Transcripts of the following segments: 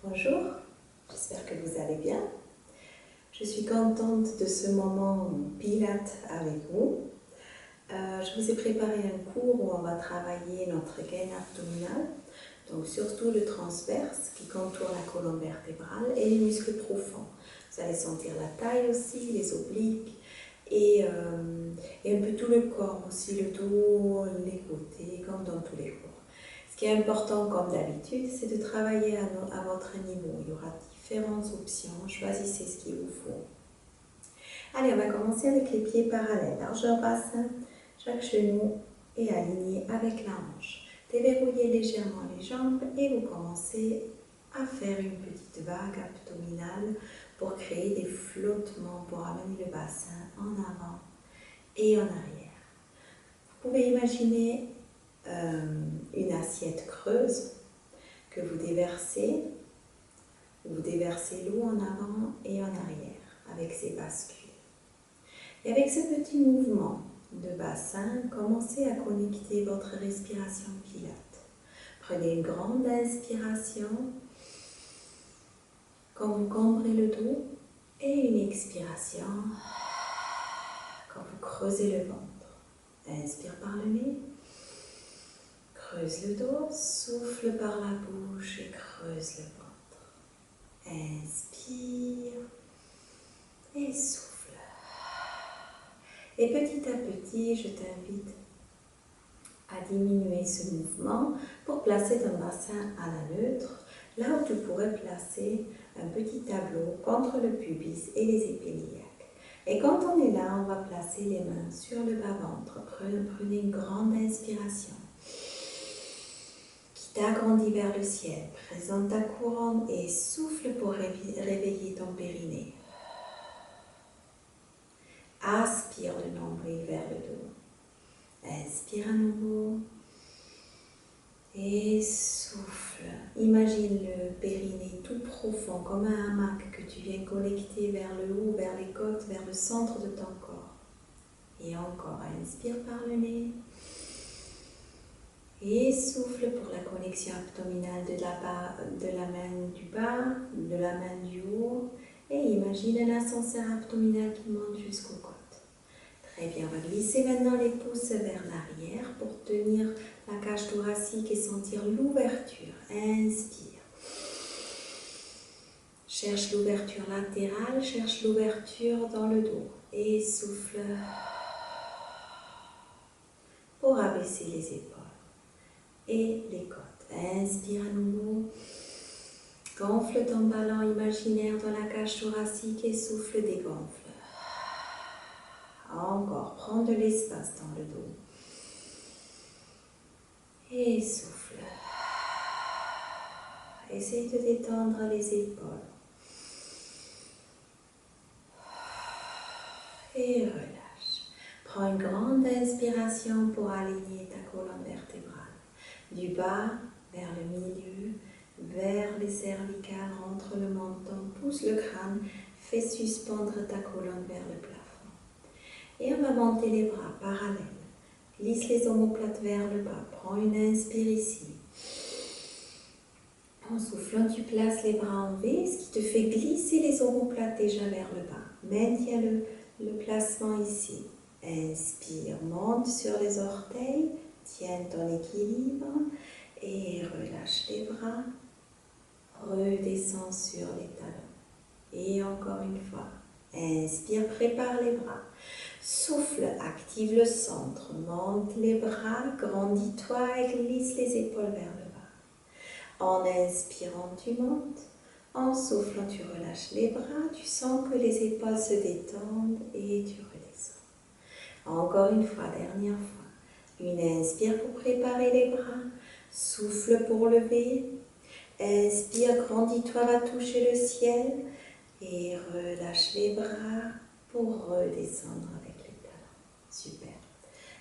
Bonjour, j'espère que vous allez bien. Je suis contente de ce moment Pilates avec vous. Je vous ai préparé un cours où on va travailler notre gaine abdominale, donc surtout le transverse qui contourne la colonne vertébrale et les muscles profonds. Vous allez sentir la taille aussi, les obliques et un peu tout le corps aussi, le dos, les côtés, comme dans tous les cours. Ce qui est important, comme d'habitude, c'est de travailler à votre niveau. Il y aura différentes options. Choisissez ce qu'il vous faut. Allez, on va commencer avec les pieds parallèles. Largeur bassin, chaque genou est aligné avec la hanche. Déverrouillez légèrement les jambes et vous commencez à faire une petite vague abdominale pour créer des flottements, pour amener le bassin en avant et en arrière. Vous pouvez imaginer une assiette creuse que vous déversez l'eau en avant et en arrière avec ces bascules. Et avec ce petit mouvement de bassin, commencez à connecter votre respiration Pilates. Prenez une grande inspiration quand vous cambrez le dos et une expiration quand vous creusez le ventre. Inspire par le nez. Creuse le dos, souffle par la bouche et creuse le ventre. Inspire et souffle. Et petit à petit, je t'invite à diminuer ce mouvement pour placer ton bassin à la neutre, là où tu pourrais placer un petit tableau contre le pubis et les épiliaques. Et quand on est là, on va placer les mains sur le bas-ventre. Prenez une grande inspiration. T'agrandis vers le ciel, présente ta couronne et souffle pour réveiller ton périnée. Aspire le nombril vers le dos. Inspire à nouveau et souffle. Imagine le périnée tout profond comme un hamac que tu viens connecter vers le haut, vers les côtes, vers le centre de ton corps. Et encore, inspire par le nez. Et souffle pour la connexion abdominale de la main du bas, de la main du haut. Et imagine un ascenseur abdominal qui monte jusqu'aux côtes. Très bien, on va glisser maintenant les pouces vers l'arrière pour tenir la cage thoracique et sentir l'ouverture. Inspire. Cherche l'ouverture latérale, cherche l'ouverture dans le dos. Et souffle pour abaisser les épaules et les côtes. Inspire à nouveau. Gonfle ton ballon imaginaire dans la cage thoracique et souffle, dégonfle. Encore, prends de l'espace dans le dos. Et souffle. Essaye de détendre les épaules. Et relâche. Prends une grande inspiration pour aligner ta colonne vertébrale. Du bas vers le milieu, vers les cervicales, rentre le menton, pousse le crâne, fais suspendre ta colonne vers le plafond. Et on va monter les bras parallèles. Glisse les omoplates vers le bas. Prends une inspire ici. En soufflant, tu places les bras en V, ce qui te fait glisser les omoplates déjà vers le bas. Maintiens le placement ici. Inspire, monte sur les orteils. Tiens ton équilibre et relâche les bras. Redescends sur les talons. Et encore une fois. Inspire, prépare les bras. Souffle, active le centre. Monte les bras, grandis-toi et glisse les épaules vers le bas. En inspirant, tu montes. En soufflant, tu relâches les bras. Tu sens que les épaules se détendent et tu redescends. Encore une fois, dernière fois. Une inspire pour préparer les bras. Souffle pour lever. Inspire, grandis-toi, va toucher le ciel. Et relâche les bras pour redescendre avec les talons. Super.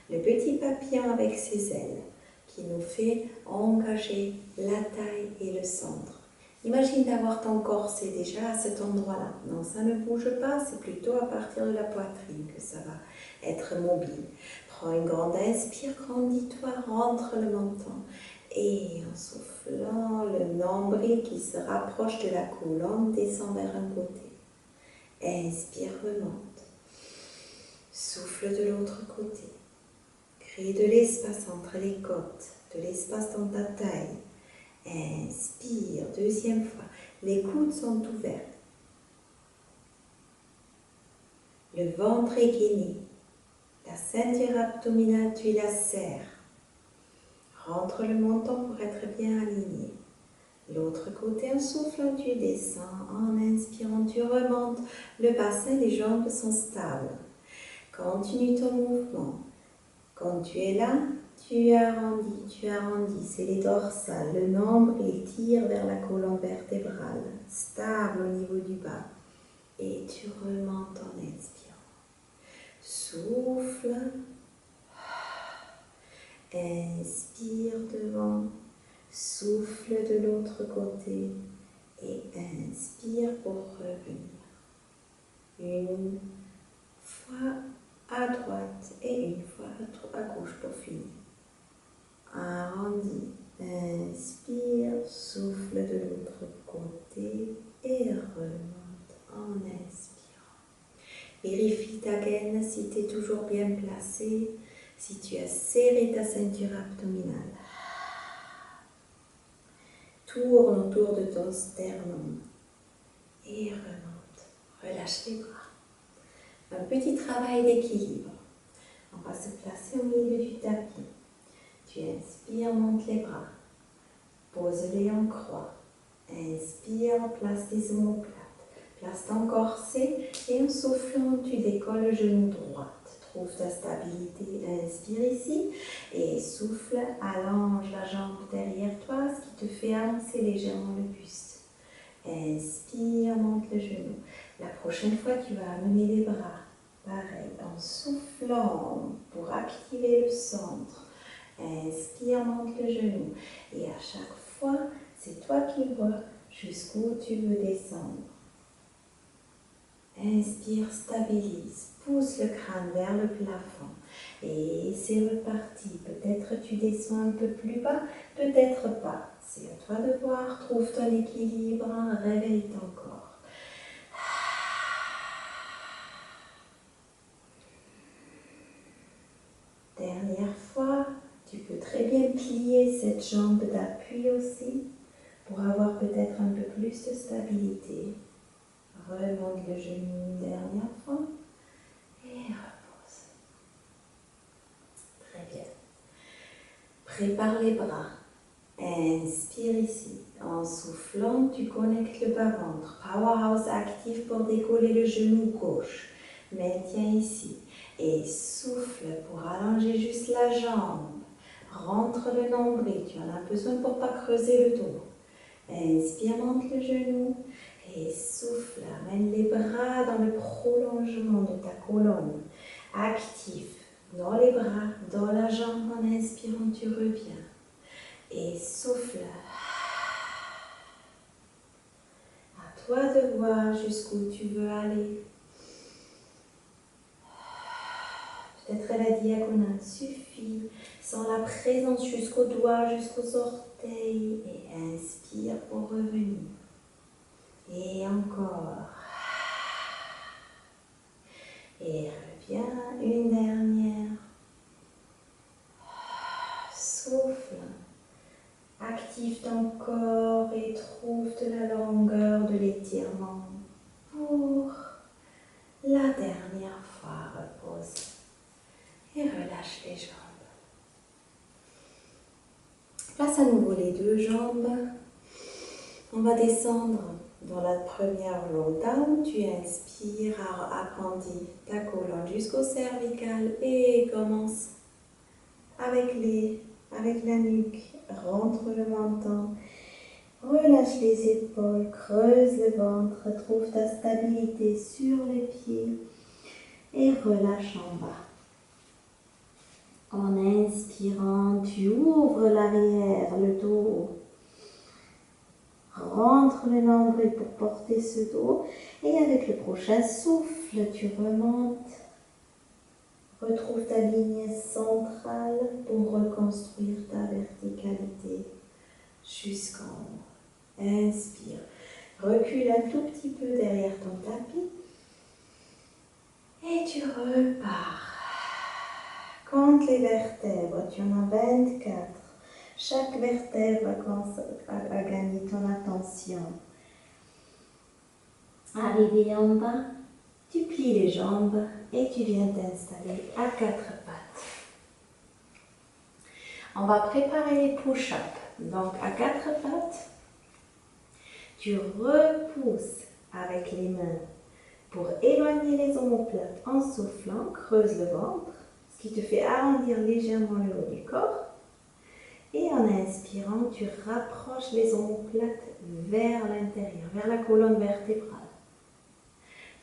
Le petit papillon avec ses ailes qui nous fait engager la taille et le centre. Imagine d'avoir ton corps, c'est déjà à cet endroit-là. Non, ça ne bouge pas, c'est plutôt à partir de la poitrine que ça va être mobile. Prends une grande inspire, grandis-toi, rentre le menton. Et en soufflant, le nombril qui se rapproche de la colonne descend vers un côté. Inspire, remonte. Souffle de l'autre côté. Crée de l'espace entre les côtes, de l'espace dans ta taille. Inspire, deuxième fois. Les coudes sont ouverts. Le ventre est gainé. La ceinture abdominale, tu la serres. Rentre le menton pour être bien aligné. L'autre côté, en soufflant, tu descends. En inspirant, tu remontes. Le bassin, les jambes sont stables. Continue ton mouvement. Quand tu es là, tu arrondis. C'est les dorsales. Le nombril tire vers la colonne vertébrale. Stable au niveau du bas. Et tu remontes en inspirant. Souffle. Inspire devant. Souffle de l'autre côté. Et inspire pour revenir. Une fois à droite et une fois à gauche pour finir. Arrondis, inspire, souffle de l'autre côté et remonte en inspirant. Vérifie ta gaine si tu es toujours bien placé, si tu as serré ta ceinture abdominale. Tourne autour de ton sternum et remonte. Relâche les bras. Un petit travail d'équilibre. On va se placer au milieu du tapis. Tu inspires, monte les bras. Pose-les en croix. Inspire, place les omoplates. Place ton corset et en soufflant, tu décolles le genou droit. Trouve ta stabilité. Inspire ici et souffle. Allonge la jambe derrière toi, ce qui te fait avancer légèrement le buste. Inspire, monte le genou. La prochaine fois, tu vas amener les bras. Pareil, en soufflant pour activer le centre. Inspire, monte le genou. Et à chaque fois, c'est toi qui vois jusqu'où tu veux descendre. Inspire, stabilise. Pousse le crâne vers le plafond. Et c'est reparti. Peut-être tu descends un peu plus bas, peut-être pas. C'est à toi de voir. Trouve ton équilibre. Réveille ton corps. Dernière fois, tu peux très bien plier cette jambe d'appui aussi pour avoir peut-être un peu plus de stabilité. Remonte le genou une dernière fois et repose. Très bien. Prépare les bras. Inspire ici. En soufflant, tu connectes le bas-ventre. Powerhouse actif pour décoller le genou gauche. Maintiens ici. Et souffle pour allonger juste la jambe. Rentre le nombril. Tu en as besoin pour ne pas creuser le dos. Inspire, monte le genou. Et souffle. Amène les bras dans le prolongement de ta colonne. Actif. Dans les bras, dans la jambe. En inspirant, tu reviens. Et souffle. À toi de voir jusqu'où tu veux aller. Peut-être la diagonale suffit. Sens la présence jusqu'aux doigts, jusqu'aux orteils. Et inspire pour revenir. Et encore. Et reviens. Une dernière. Souffle. Active ton corps et trouve de la longueur, de l'étirement. Pour la dernière fois, repose. Et relâche les jambes. Place à nouveau les deux jambes. On va descendre dans la première roll down. Tu inspires, agrandis ta colonne jusqu'au cervical et commence avec la nuque. Rentre le menton. Relâche les épaules, creuse le ventre, trouve ta stabilité sur les pieds et relâche en bas. En inspirant, tu ouvres l'arrière, le dos. Rentre le nombril pour porter ce dos. Et avec le prochain souffle, tu remontes Retrouve ta ligne centrale pour reconstruire ta verticalité jusqu'en haut. Inspire. Recule un tout petit peu derrière ton tapis. Et tu repars. Compte les vertèbres. Tu en as 24. Chaque vertèbre a gagné ton attention. Arrivé en bas, tu plies les jambes et tu viens t'installer à 4 pattes. On va préparer les push-ups. Donc à 4 pattes, tu repousses avec les mains pour éloigner les omoplates en soufflant, creuse le ventre, ce qui te fait arrondir légèrement le haut du corps. Et en inspirant, tu rapproches les omoplates vers l'intérieur, vers la colonne vertébrale.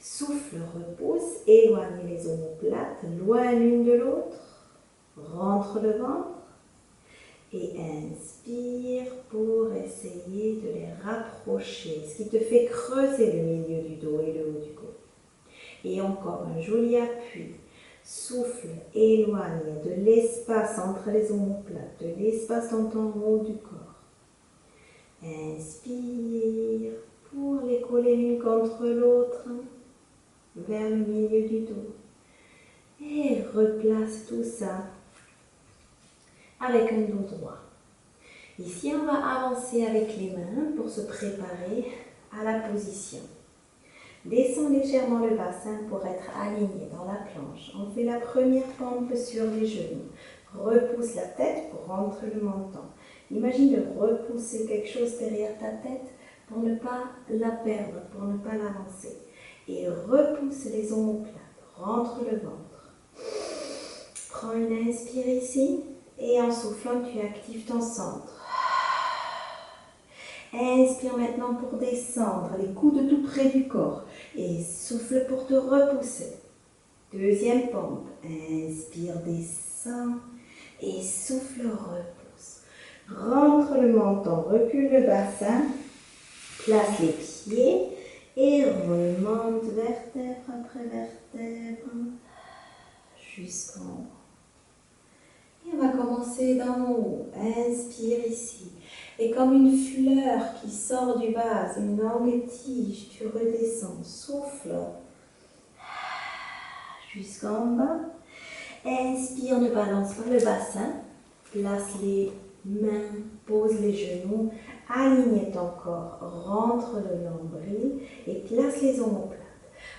Souffle, repousse, éloigne les omoplates, loin l'une de l'autre, rentre le ventre et inspire pour essayer de les rapprocher, ce qui te fait creuser le milieu du dos et le haut du cou. Et encore un joli appui. Souffle, éloigne de l'espace entre les omoplates, de l'espace dans ton haut du corps. Inspire pour les coller l'une contre l'autre vers le milieu du dos. Et replace tout ça avec un dos droit. Ici, on va avancer avec les mains pour se préparer à la position. Descends légèrement le bassin pour être aligné dans la planche. On fait la première pompe sur les genoux. Repousse la tête pour rentrer le menton. Imagine de repousser quelque chose derrière ta tête pour ne pas la perdre, pour ne pas l'avancer. Et repousse les omoplates. Rentre le ventre. Prends une inspire ici et en soufflant, tu actives ton centre. Inspire maintenant pour descendre, les coudes tout près du corps. Et souffle pour te repousser. Deuxième pompe. Inspire, descends. Et souffle, repousse. Rentre le menton, recule le bassin. Place les pieds. Et remonte vertèbre après vertèbre. Jusqu'en haut. Et on va commencer d'en haut. Inspire ici. Et comme une fleur qui sort du vase, une longue tige, tu redescends, souffle jusqu'en bas. Inspire, ne balance pas le bassin. Place les mains, pose les genoux, aligne ton corps, rentre le nombril et place les omoplates.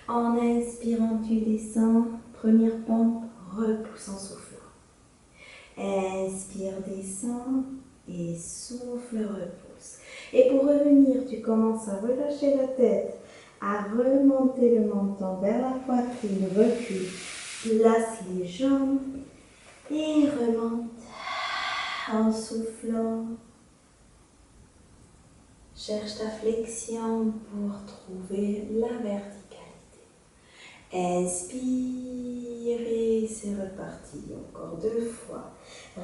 En inspirant, tu descends, première pompe, repousse en soufflant. Inspire, descends. Et souffle, repousse. Et pour revenir, tu commences à relâcher la tête, à remonter le menton vers la poitrine, recule, place les jambes et remonte en soufflant. Cherche ta flexion pour trouver la verticalité. Inspire et c'est reparti. Encore 2 fois.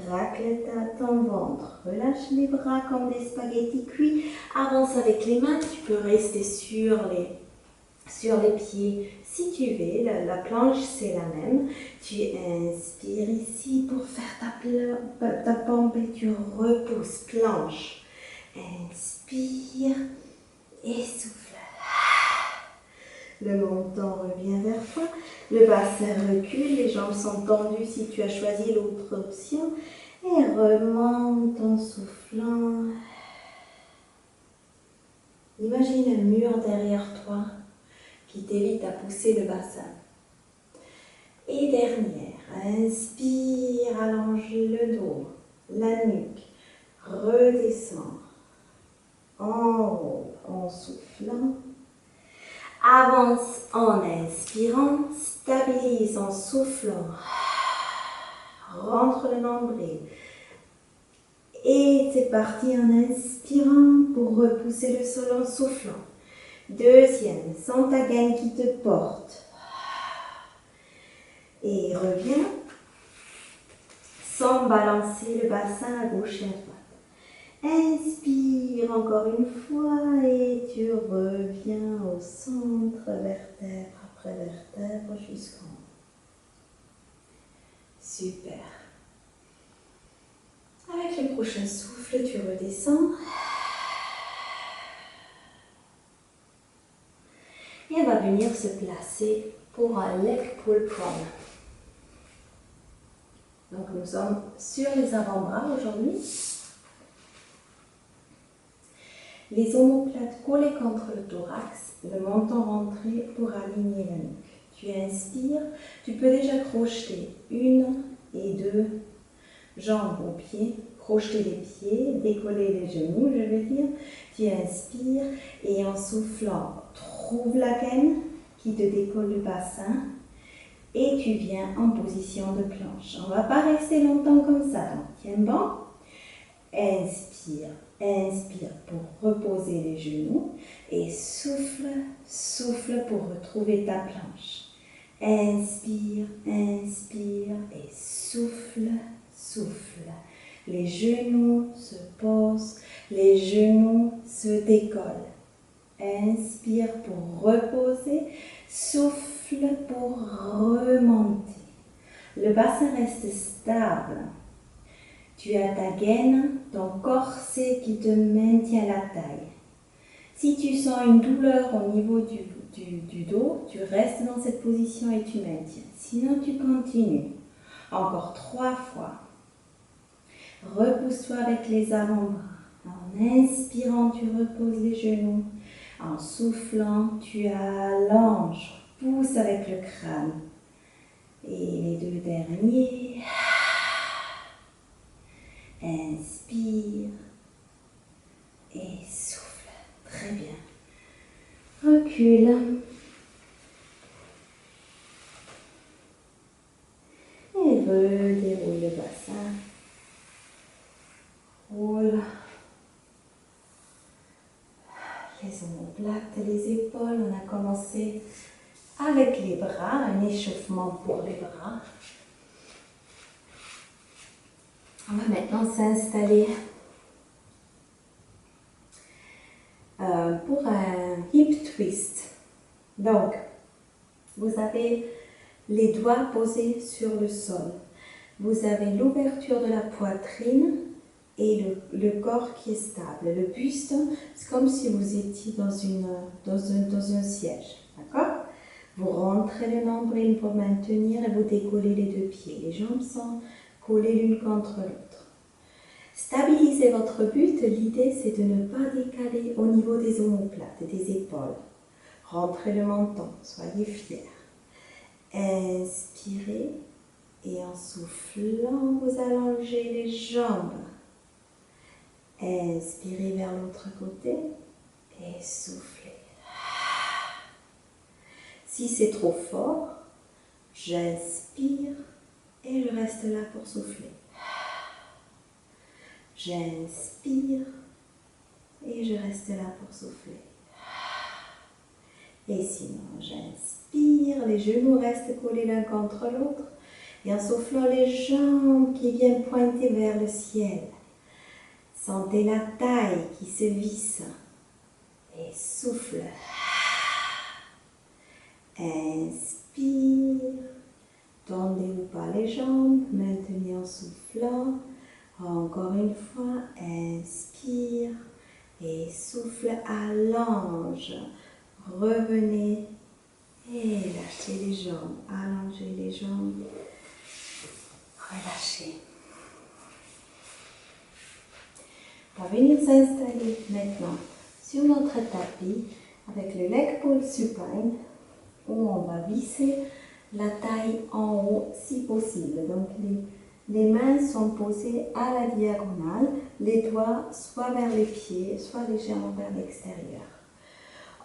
Racle ton ventre. Relâche les bras comme des spaghettis cuits. Avance avec les mains. Tu peux rester sur les pieds si tu veux. La planche, c'est la même. Tu inspires ici pour faire ta pompe et tu repousses. Planche. Inspire et souffle. Le menton revient vers toi, le bassin recule, les jambes sont tendues si tu as choisi l'autre option. Et remonte en soufflant. Imagine un mur derrière toi qui t'évite à pousser le bassin. Et dernière, inspire, allonge le dos, la nuque, redescends en haut en soufflant. Avance en inspirant, stabilise en soufflant, rentre le nombril. Et c'est parti en inspirant pour repousser le sol en soufflant. Deuxième, sens ta gaine qui te porte. Et reviens sans balancer le bassin à gauche et à droite. Inspire encore une fois et tu reviens au centre, vertèbre après vertèbre jusqu'en haut. Super. Avec le prochain souffle, tu redescends. Et elle va venir se placer pour un leg pull prone. Donc nous sommes sur les avant-bras aujourd'hui. Les omoplates collées contre le thorax, le menton rentré pour aligner la nuque. Tu inspires, tu peux déjà crocheter une et deux jambes aux pieds, crocheter les pieds, décoller les genoux, je veux dire. Tu inspires et en soufflant, trouve la gaine qui te décolle le bassin et tu viens en position de planche. On ne va pas rester longtemps comme ça, donc tiens bon. Inspire, inspire pour reposer les genoux et souffle, souffle pour retrouver ta planche. Inspire, inspire et souffle, souffle. Les genoux se posent, les genoux se décollent. Inspire pour reposer, souffle pour remonter. Le bassin reste stable. Tu as ta gaine, ton corset qui te maintient la taille. Si tu sens une douleur au niveau du dos, tu restes dans cette position et tu maintiens. Sinon, tu continues. Encore 3 fois. Repousse-toi avec les avant-bras. En inspirant, tu reposes les genoux. En soufflant, tu allonges. Pousse avec le crâne. Et les 2 derniers. Inspire et souffle. Très bien. Recule. Et redéroule le bassin. Roule. Les omoplates et les épaules. On a commencé avec les bras, un échauffement pour les bras. On va maintenant s'installer pour un hip twist. Donc, vous avez les doigts posés sur le sol. Vous avez l'ouverture de la poitrine et le corps qui est stable. Le buste, c'est comme si vous étiez dans un siège. D'accord? Vous rentrez le nombril pour maintenir et vous décollez les 2 pieds. Les jambes sont collées l'une contre l'autre. Stabilisez votre but. L'idée, c'est de ne pas décaler au niveau des omoplates et des épaules. Rentrez le menton, soyez fiers. Inspirez et en soufflant, vous allongez les jambes. Inspirez vers l'autre côté et soufflez. Si c'est trop fort, j'inspire et je reste là pour souffler. J'inspire et je reste là pour souffler. Et sinon, j'inspire, les genoux restent collés l'un contre l'autre. Et en soufflant, les jambes qui viennent pointer vers le ciel. Sentez la taille qui se visse. Et souffle. Inspire. Tendez ou pas les jambes, maintenez en soufflant. Encore une fois, inspire et souffle, allonge. Revenez et lâchez les jambes, allongez les jambes, relâchez. On va venir s'installer maintenant sur notre tapis avec le leg pull supine où on va visser la taille en haut si possible. Donc les mains sont posées à la diagonale, les doigts soit vers les pieds, soit légèrement vers l'extérieur.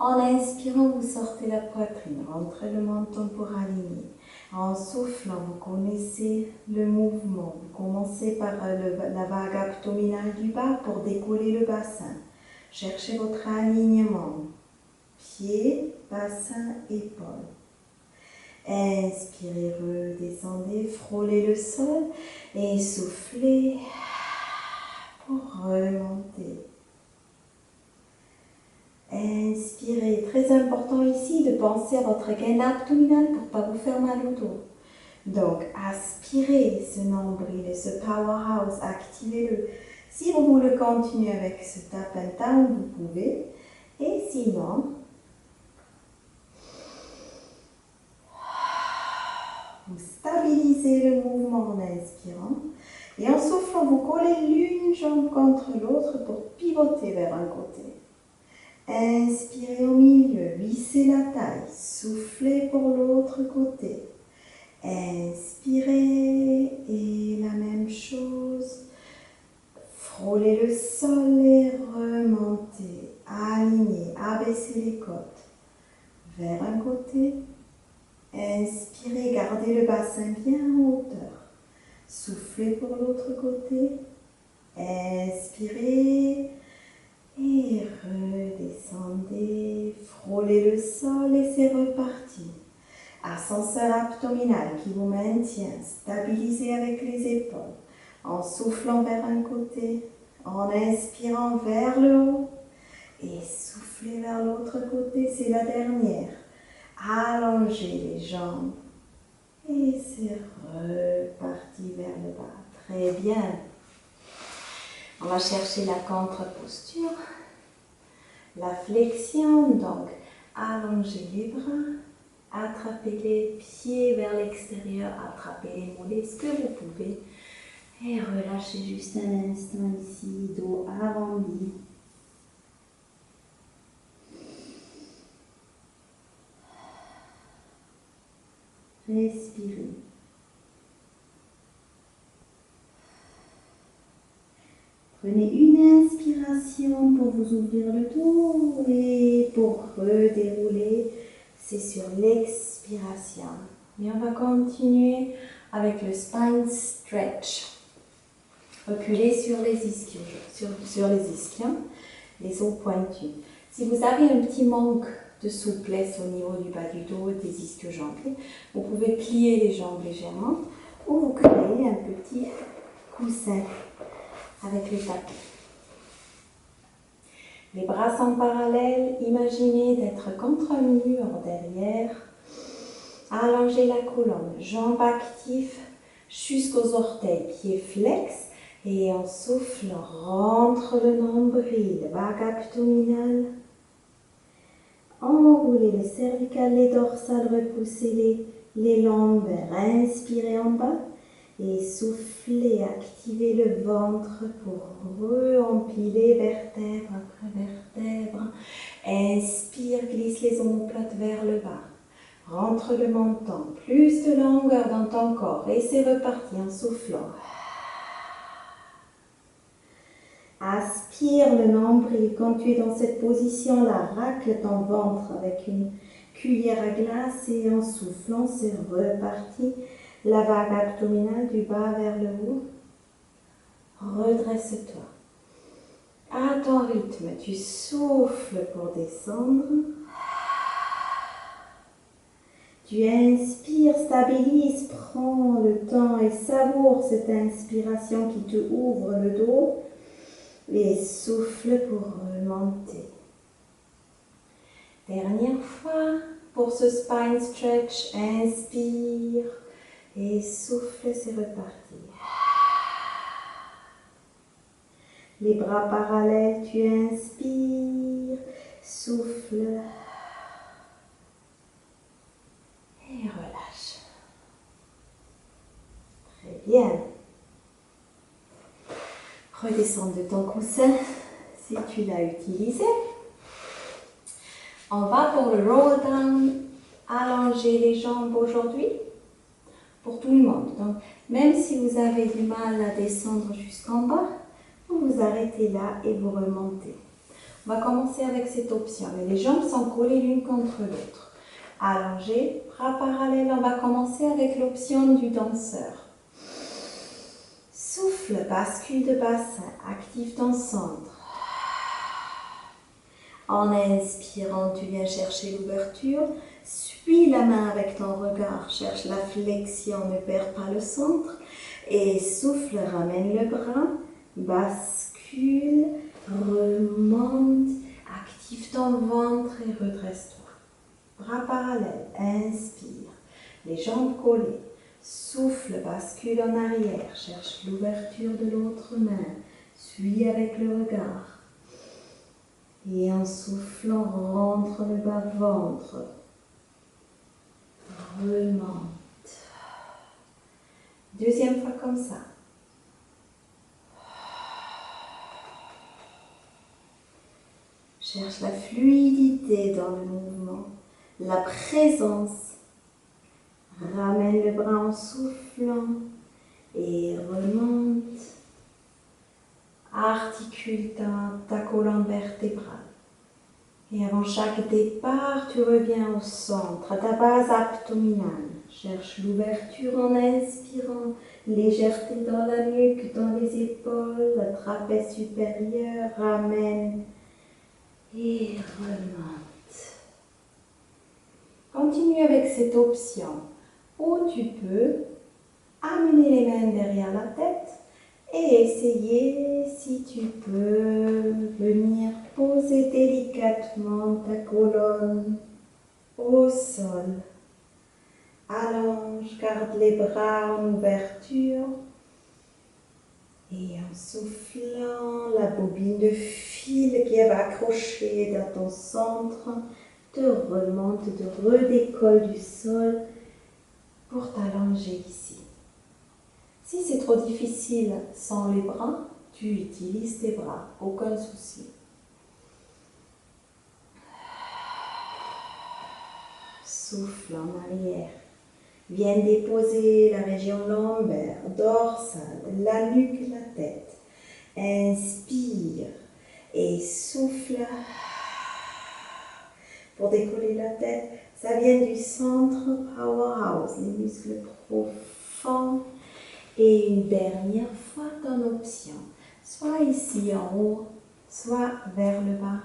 En inspirant, vous sortez la poitrine, rentrez le menton pour aligner. En soufflant, vous connaissez le mouvement. Vous commencez par la vague abdominale du bas pour décoller le bassin. Cherchez votre alignement. Pieds, bassin, épaules. Inspirez, redescendez, frôlez le sol et soufflez pour remonter. Inspirez, très important ici de penser à votre gaine abdominale pour ne pas vous faire mal au dos. Donc, aspirez ce nombril et ce powerhouse, activez-le. Si vous voulez continuer avec ce tap and down, vous pouvez. Et sinon, vous stabilisez le mouvement en inspirant. Et en soufflant, vous collez l'une jambe contre l'autre pour pivoter vers un côté. Inspirez au milieu, vissez la taille, soufflez pour l'autre côté. Inspirez et la même chose. Frôlez le sol et remontez. Alignez, abaissez les côtes vers un côté. Inspirez, gardez le bassin bien en hauteur. Soufflez pour l'autre côté. Inspirez et redescendez. Frôlez le sol et c'est reparti. Ascenseur abdominal qui vous maintient. Stabilisez avec les épaules. En soufflant vers un côté. En inspirant vers le haut. Et soufflez vers l'autre côté. C'est la dernière. Allongez les jambes. Et c'est reparti vers le bas. Très bien. On va chercher la contre-posture. La flexion. Donc, allongez les bras. Attrapez les pieds vers l'extérieur. Attrapez les mollets, ce que vous pouvez. Et relâchez juste un instant ici. Dos arrondi. Respirez. Prenez une inspiration pour vous ouvrir le dos et pour redérouler, c'est sur l'expiration. Et on va continuer avec le spine stretch. Reculez sur les ischions, les os pointus. Si vous avez un petit manque de souplesse au niveau du bas du dos et des ischio-jambiers, vous pouvez plier les jambes légèrement ou vous créez un petit coussin avec le tapis. Les bras sont parallèles, imaginez d'être contre un mur derrière. Allongez la colonne, jambes actives jusqu'aux orteils, pieds flex. Et en soufflant, rentre le nombril, vague abdominale. Enroulez les cervicales, les dorsales, repoussez les lombaires. Inspirez en bas et soufflez, activez le ventre pour re-empiler vertèbre après vertèbre. Inspire, glisse les omoplates vers le bas. Rentre le menton, plus de longueur dans ton corps et c'est reparti en soufflant. Aspire le nombril. Quand tu es dans cette position-là, racle ton ventre avec une cuillère à glace et en soufflant, c'est reparti. La vague abdominale du bas vers le haut. Redresse-toi. À ton rythme, tu souffles pour descendre. Tu inspires, stabilise, prends le temps et savoure cette inspiration qui te ouvre le dos. Et souffle pour remonter. Dernière fois pour ce spine stretch. Inspire et souffle, c'est reparti. Les bras parallèles, tu inspires, souffle et relâche. Très bien. Redescends de ton coussin si tu l'as utilisé. On va pour le roll down. Allonger les jambes aujourd'hui pour tout le monde. Donc, même si vous avez du mal à descendre jusqu'en bas, vous vous arrêtez là et vous remontez. On va commencer avec cette option. Les jambes sont collées l'une contre l'autre. Allongez, bras parallèles. On va commencer avec l'option du danseur. Souffle, bascule de bassin, active ton centre. En inspirant, tu viens chercher l'ouverture. Suis la main avec ton regard, cherche la flexion, ne perds pas le centre. Et souffle, ramène le bras, bascule, remonte, active ton ventre et redresse-toi. Bras parallèles, inspire, les jambes collées. Souffle, bascule en arrière, cherche l'ouverture de l'autre main, suis avec le regard. Et en soufflant, rentre le bas-ventre. Remonte. Deuxième fois comme ça. Cherche la fluidité dans le mouvement, la présence. Ramène le bras en soufflant et remonte. Articule ta colonne vertébrale. Et avant chaque départ, tu reviens au centre, à ta base abdominale. Cherche l'ouverture en inspirant, légèreté dans la nuque, dans les épaules, la trapèze supérieure, ramène et remonte. Continue avec cette option où tu peux amener les mains derrière la tête et essayer, si tu peux, venir poser délicatement ta colonne au sol. Allonge, garde les bras en ouverture et en soufflant, la bobine de fil qui va accrocher dans ton centre te remonte, te redécolle du sol pour t'allonger ici. Si c'est trop difficile sans les bras, tu utilises tes bras, aucun souci. Souffle en arrière. Viens déposer la région lombaire, dorsale, la nuque, la tête. Inspire et souffle. Pour décoller la tête, ça vient du centre powerhouse, les muscles profonds. Et une dernière fois ton option, soit ici en haut, soit vers le bas.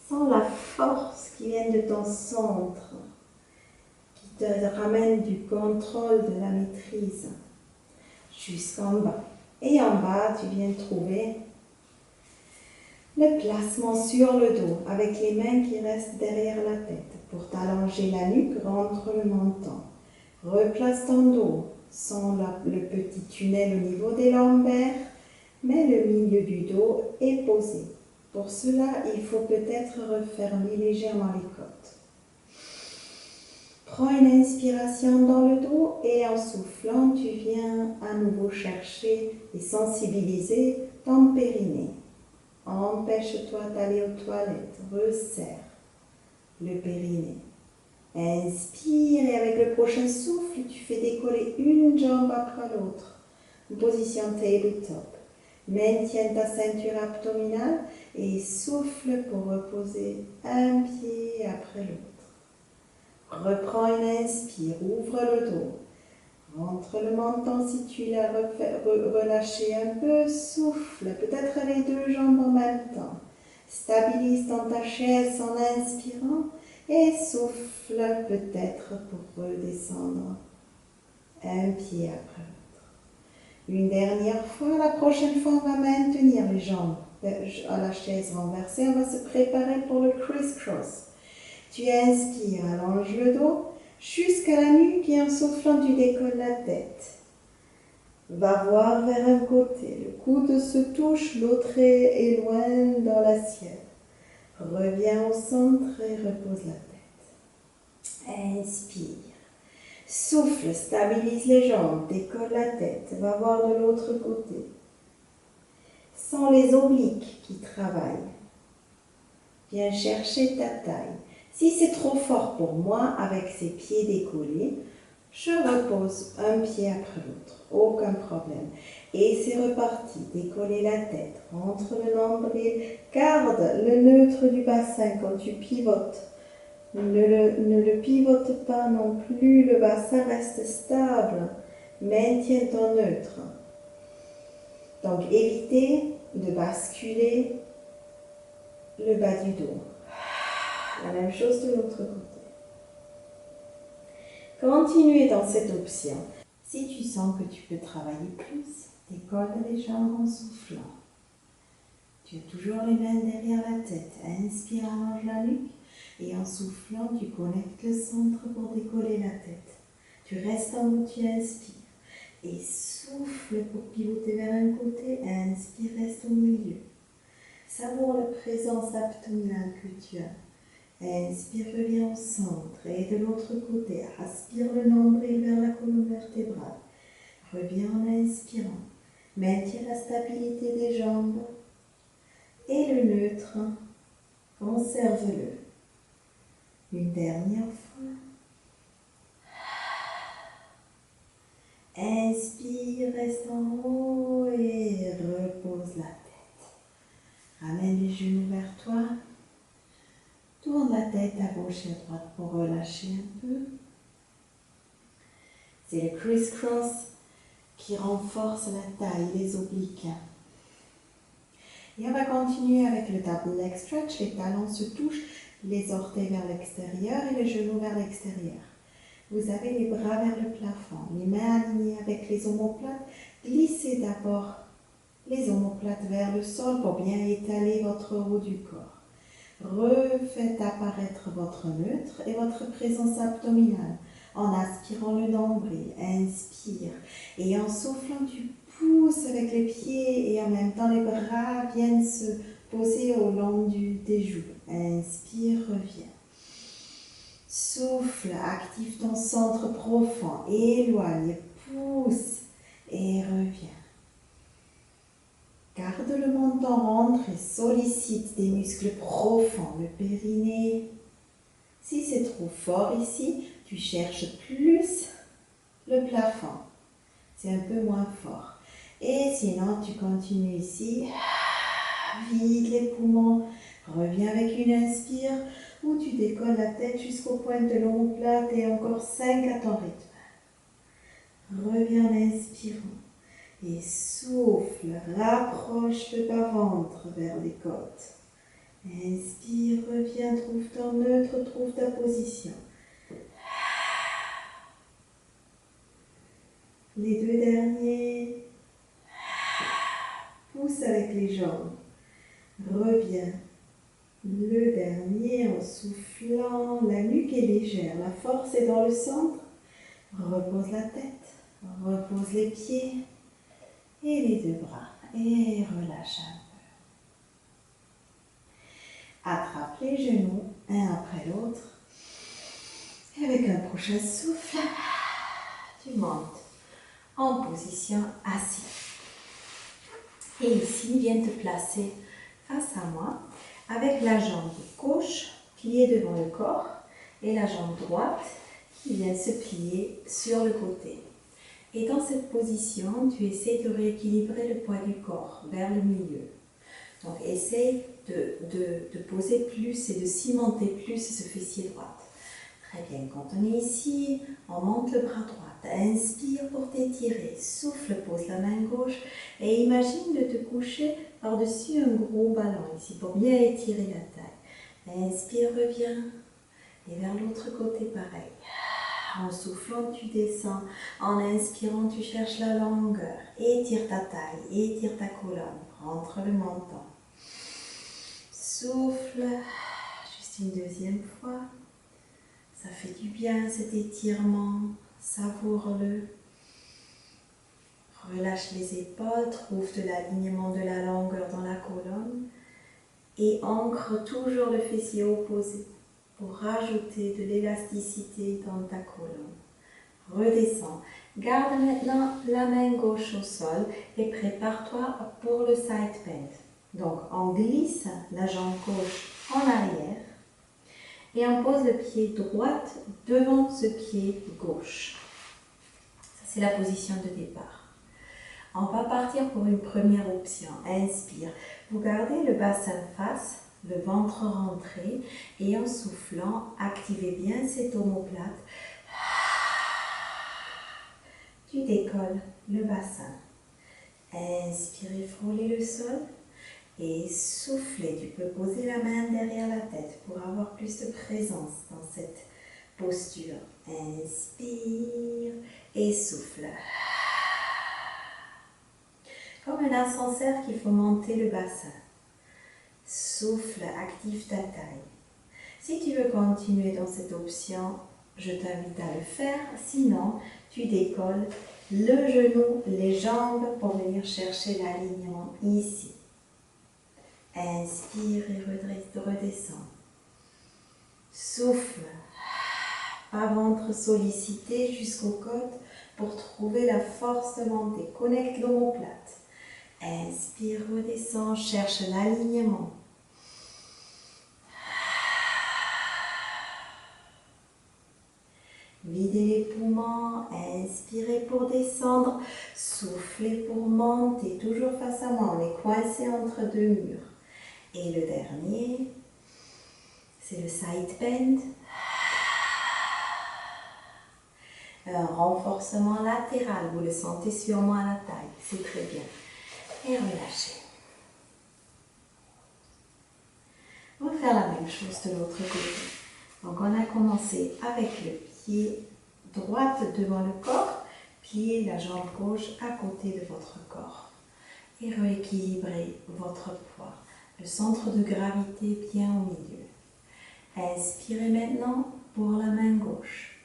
Sens la force qui vient de ton centre, qui te ramène du contrôle, de la maîtrise, jusqu'en bas. Et en bas, tu viens trouver le placement sur le dos, avec les mains qui restent derrière la tête. Pour t'allonger la nuque, rentre le menton. Replace ton dos, sens le petit tunnel au niveau des lombaires, mais le milieu du dos est posé. Pour cela, il faut peut-être refermer légèrement les côtes. Prends une inspiration dans le dos et en soufflant, tu viens à nouveau chercher et sensibiliser ton périnée. Empêche-toi d'aller aux toilettes, resserre le périnée. Inspire et avec le prochain souffle, tu fais décoller une jambe après l'autre. Position tabletop. Maintiens ta ceinture abdominale et souffle pour reposer un pied après l'autre. Reprends une inspire, ouvre le dos. Rentre le menton si tu l'as relâché un peu, souffle, peut-être les deux jambes en même temps. Stabilise dans ta chaise en inspirant et souffle peut-être pour redescendre un pied après l'autre. Une dernière fois, la prochaine fois on va maintenir les jambes à la chaise renversée, on va se préparer pour le criss-cross. Tu inspires, allonge le dos jusqu'à la nuque et en soufflant tu décolles la tête. Va voir vers un côté, le coude se touche, l'autre est loin dans l'assiette. Reviens au centre et repose la tête. Inspire. Souffle, stabilise les jambes, décolle la tête, va voir de l'autre côté. Sens les obliques qui travaillent. Viens chercher ta taille. Si c'est trop fort pour moi, avec ses pieds décollés, je repose un pied après l'autre, aucun problème. Et c'est reparti, décoller la tête, rentre le nombril, garde le neutre du bassin quand tu pivotes. Ne le pivote pas non plus, le bassin reste stable. Maintiens ton neutre. Donc évitez de basculer le bas du dos. La même chose de l'autre côté. Continuez dans cette option. Si tu sens que tu peux travailler plus, décolle les jambes en soufflant. Tu as toujours les mains derrière la tête. Inspire, allonge la nuque. Et en soufflant, tu connectes le centre pour décoller la tête. Tu restes en haut, tu inspires. Et souffle pour pivoter vers un côté. Inspire, reste au milieu. Savoure la présence abdominale que tu as. Inspire, reviens au centre. Et de l'autre côté, aspire le nombril vers la colonne vertébrale. Reviens en inspirant. Maintiens la stabilité des jambes. Et le neutre, conserve-le. Une dernière fois. Inspire, reste en haut et repose la tête. Ramène les genoux vers toi. Tourne la tête à gauche et à droite pour relâcher un peu. C'est le criss-cross qui renforce la taille, les obliques. Et on va continuer avec le double leg stretch. Les talons se touchent, les orteils vers l'extérieur et les genoux vers l'extérieur. Vous avez les bras vers le plafond, les mains alignées avec les omoplates. Glissez d'abord les omoplates vers le sol pour bien étaler votre haut du corps. Refaites apparaître votre neutre et votre présence abdominale en aspirant le nombril. Inspire et en soufflant tu pousses avec les pieds et en même temps les bras viennent se poser au long des joues. Inspire, reviens. Souffle, active ton centre profond, éloigne, pousse et reviens. Garde le menton rentré, sollicite des muscles profonds, le périnée. Si c'est trop fort ici, tu cherches plus le plafond. C'est un peu moins fort. Et sinon, tu continues ici. Vide les poumons. Reviens avec une inspire où tu décolles la tête jusqu'au point de l'omoplate et encore 5 à ton rythme. Reviens en inspirant. Et souffle, rapproche le bas-ventre vers les côtes. Inspire, reviens, trouve ton neutre, trouve ta position. Les deux derniers. Pousse avec les jambes. Reviens. Le dernier en soufflant, la nuque est légère, la force est dans le centre. Repose la tête, repose les pieds. Et les deux bras. Et relâche un peu. Attrape les genoux, un après l'autre. Et avec un prochain souffle, tu montes en position assise. Et ici, viens te placer face à moi avec la jambe gauche pliée devant le corps et la jambe droite qui vient se plier sur le côté. Et dans cette position, tu essaies de rééquilibrer le poids du corps vers le milieu. Donc, essaie de poser plus et de cimenter plus ce fessier droit. Très bien, quand on est ici, on monte le bras droit. Inspire pour t'étirer. Souffle, pose la main gauche et imagine de te coucher par-dessus un gros ballon ici pour bien étirer la taille. Inspire, reviens. Et vers l'autre côté, pareil. En soufflant, tu descends. En inspirant, tu cherches la longueur. Étire ta taille, étire ta colonne. Rentre le menton. Souffle. Juste une deuxième fois. Ça fait du bien cet étirement. Savoure-le. Relâche les épaules. Trouve de l'alignement de la longueur dans la colonne. Et ancre toujours le fessier opposé pour rajouter de l'élasticité dans ta colonne. Redescends. Garde maintenant la main gauche au sol et prépare-toi pour le side bend. Donc, on glisse la jambe gauche en arrière et on pose le pied droit devant ce pied gauche. Ça, c'est la position de départ. On va partir pour une première option. Inspire. Vous gardez le bassin face, le ventre rentré et en soufflant, activez bien cette omoplate. Tu décolles le bassin. Inspirez, frôlez le sol et soufflez. Tu peux poser la main derrière la tête pour avoir plus de présence dans cette posture. Inspire et souffle. Comme un ascenseur qu'il faut monter le bassin. Souffle, active ta taille. Si tu veux continuer dans cette option, je t'invite à le faire. Sinon, tu décolles le genou, les jambes pour venir chercher l'alignement ici. Inspire et redescends. Souffle. Pas ventre sollicité jusqu'aux côtes pour trouver la force de monter. Connecte l'omoplate. Inspire, redescends, cherche l'alignement. Videz les poumons, inspirez pour descendre, soufflez pour monter, toujours face à moi, on est coincé entre deux murs. Et le dernier, c'est le side bend. Un renforcement latéral, vous le sentez sûrement à la taille, c'est très bien. Et relâchez. On va faire la même chose de l'autre côté. Donc on a commencé avec le pied droit devant le corps, pliez la jambe gauche à côté de votre corps. Et rééquilibrez votre poids. Le centre de gravité bien au milieu. Inspirez maintenant pour la main gauche.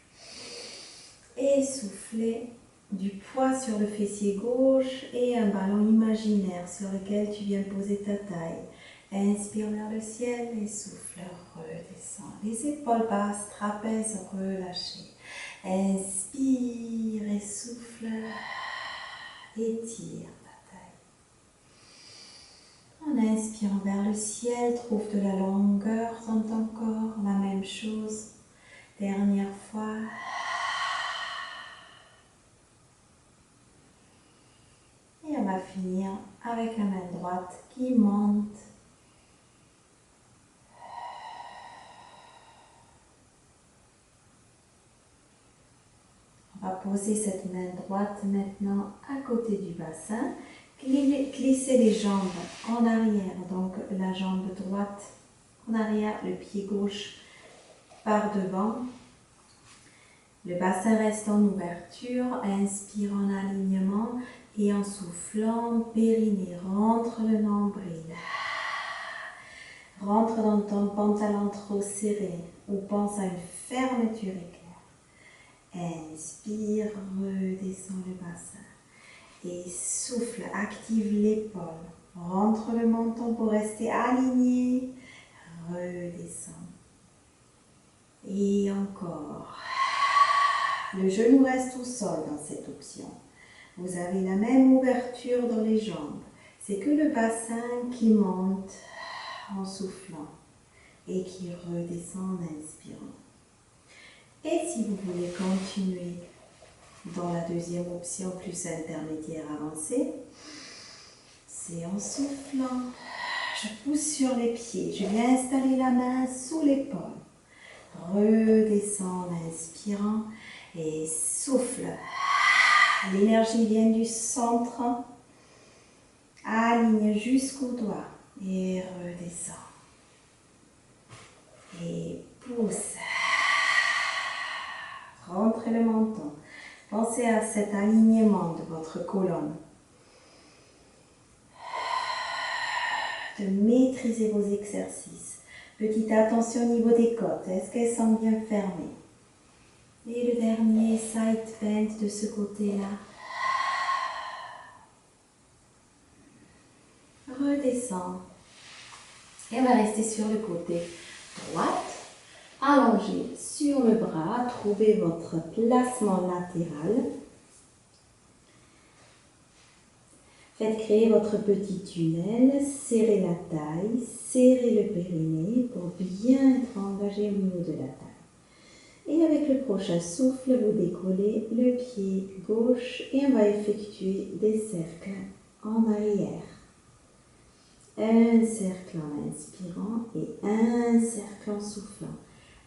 Et soufflez du poids sur le fessier gauche et un ballon imaginaire sur lequel tu viens poser ta taille. Inspire vers le ciel et souffle, redescends. Les épaules basses, trapèze relâché. Inspire et souffle, étire ta taille. En inspirant vers le ciel, trouve de la longueur dans ton corps, la même chose. Dernière fois. Et on va finir avec la main droite qui monte. On va poser cette main droite maintenant à côté du bassin. Glissez les jambes en arrière, donc la jambe droite en arrière, le pied gauche par devant. Le bassin reste en ouverture, inspire en alignement et en soufflant, périnée, rentre le nombril. Rentre dans ton pantalon trop serré ou pense à une fermeture éclair. Inspire, redescends le bassin. Et souffle, active l'épaule. Rentre le menton pour rester aligné. Redescends. Et encore. Le genou reste au sol dans cette option. Vous avez la même ouverture dans les jambes. C'est que le bassin qui monte en soufflant et qui redescend en inspirant. Et si vous voulez continuer dans la deuxième option plus intermédiaire avancée, c'est en soufflant. Je pousse sur les pieds. Je viens installer la main sous l'épaule. Redescends en inspirant et souffle. L'énergie vient du centre. Aligne jusqu'au doigt et redescends. Et pousse. Rentrez le menton. Pensez à cet alignement de votre colonne. De maîtriser vos exercices. Petite attention au niveau des côtes. Est-ce qu'elles sont bien fermées? Et le dernier side bend de ce côté-là. Redescends. Et on va rester sur le côté droit. Allongez sur le bras. Trouvez votre placement latéral. Faites créer votre petit tunnel. Serrez la taille. Serrez le périnée pour bien être engagé au niveau de la taille. Et avec le prochain souffle, vous décollez le pied gauche et on va effectuer des cercles en arrière. Un cercle en inspirant et un cercle en soufflant.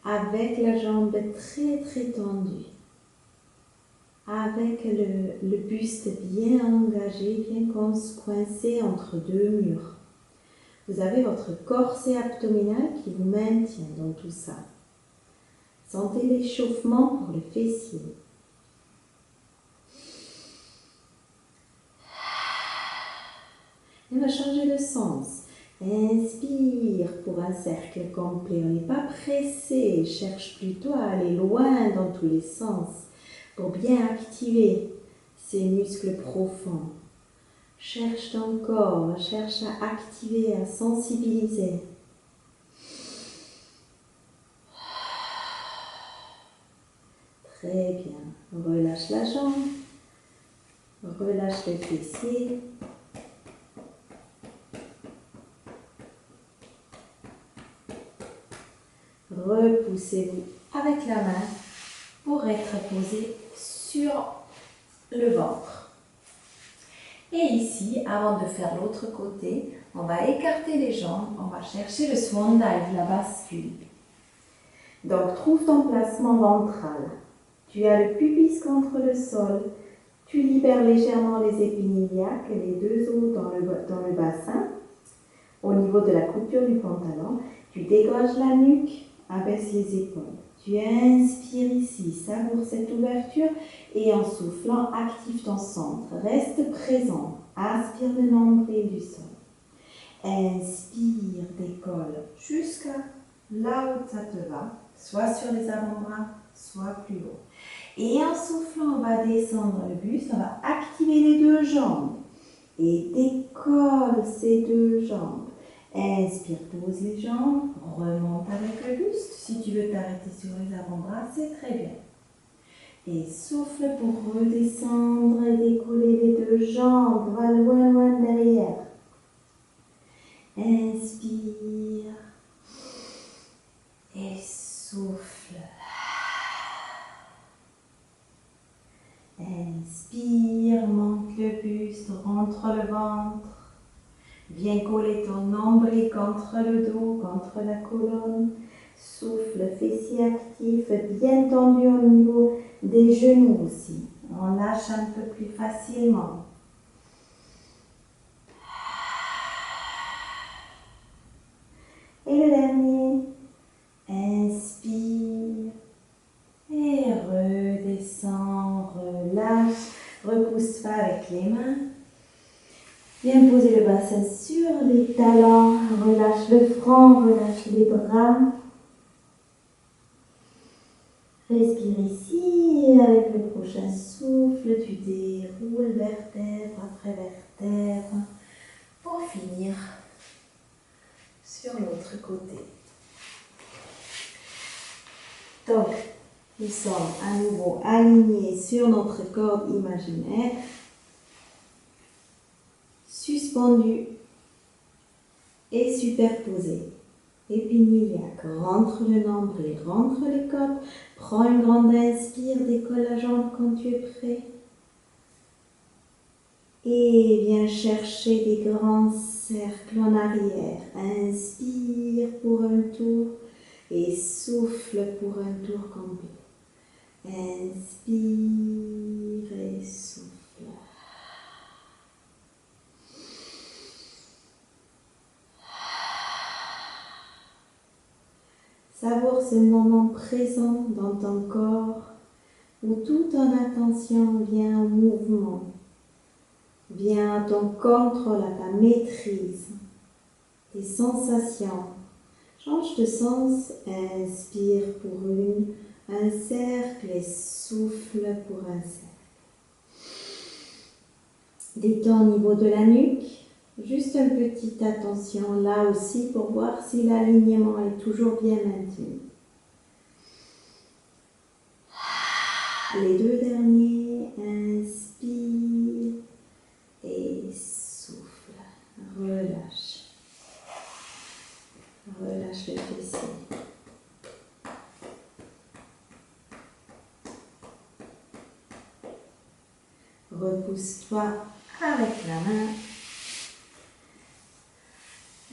Avec la jambe très tendue. Avec le buste bien engagé, bien coincé entre deux murs. Vous avez votre corset abdominal qui vous maintient dans tout ça. Sentez l'échauffement pour le fessier. On va changer de sens. Inspire pour un cercle complet. On n'est pas pressé, cherche plutôt à aller loin dans tous les sens pour bien activer ces muscles profonds. Cherche ton corps, cherche à activer, à sensibiliser. Très bien. Relâche la jambe, relâche le fessier. Repoussez-vous avec la main pour être posé sur le ventre. Et ici, avant de faire l'autre côté, on va écarter les jambes, on va chercher le swan dive, la bascule. Donc, trouve ton placement ventral. Tu as le pubis contre le sol. Tu libères légèrement les épines iliaques, les deux os dans le bassin, au niveau de la couture du pantalon. Tu dégages la nuque, abaisse les épaules. Tu inspires ici, savoure cette ouverture et en soufflant, active ton centre. Reste présent. Aspire le nombril du sol. Inspire, décolle jusqu'à là où ça te va, soit sur les avant-bras, soit plus haut. Et en soufflant, on va descendre le buste, on va activer les deux jambes et décolle ces deux jambes. Inspire, pose les jambes, remonte avec le buste. Si tu veux t'arrêter sur les avant-bras, c'est très bien. Et souffle pour redescendre et décoller les deux jambes. Va loin, loin derrière. Inspire et souffle. Inspire, monte le buste, rentre le ventre. Viens coller ton nombril contre le dos, contre la colonne. Souffle, fessier actif, bien tendu au niveau des genoux aussi. On lâche un peu plus facilement. Et le dernier. Inspire. Et redescends, relâche. Repousse-toi avec les mains. Viens poser le bassin sur les talons, relâche le front, relâche les bras. Respire ici, avec le prochain souffle, tu déroules vertèbre après vertèbre pour finir sur l'autre côté. Donc, nous sommes à nouveau alignés sur notre corde imaginaire. Suspendu et superposé. Épines iliaques, rentre le nombril, rentre les côtes, prends une grande inspire, décolle la jambe quand tu es prêt. Et viens chercher des grands cercles en arrière. Inspire pour un tour et souffle pour un tour complet. Inspire et souffle. Savoure ce moment présent dans ton corps où toute ton attention vient au mouvement, vient à ton contrôle, à ta maîtrise, tes sensations. Change de sens, inspire pour un cercle et souffle pour un cercle. Détends au niveau de la nuque. Juste une petite attention là aussi pour voir si l'alignement est toujours bien maintenu. Les deux derniers, inspire et souffle. Relâche. Relâche le fessier. Repousse-toi avec la main.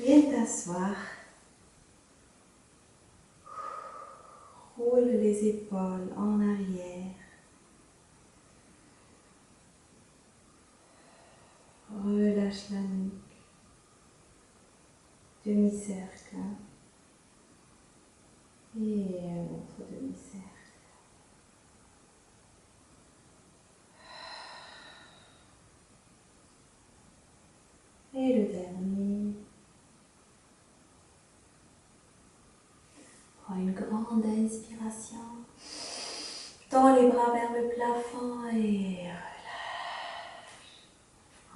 Viens t'asseoir. Roule les épaules en arrière. Relâche la nuque. Demi-cercle. Et un autre demi-cercle. Et le dernier.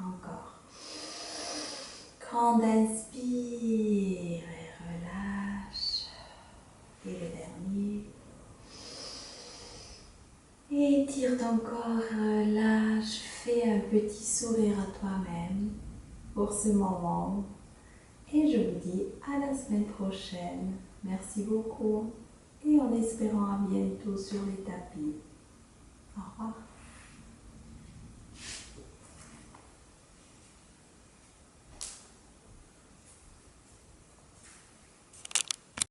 Encore. Grande inspire et relâche. Et le dernier. Étire ton corps, relâche. Fais un petit sourire à toi-même pour ce moment. Et je vous dis à la semaine prochaine. Merci beaucoup. Et en espérant à bientôt sur les tapis. Au revoir.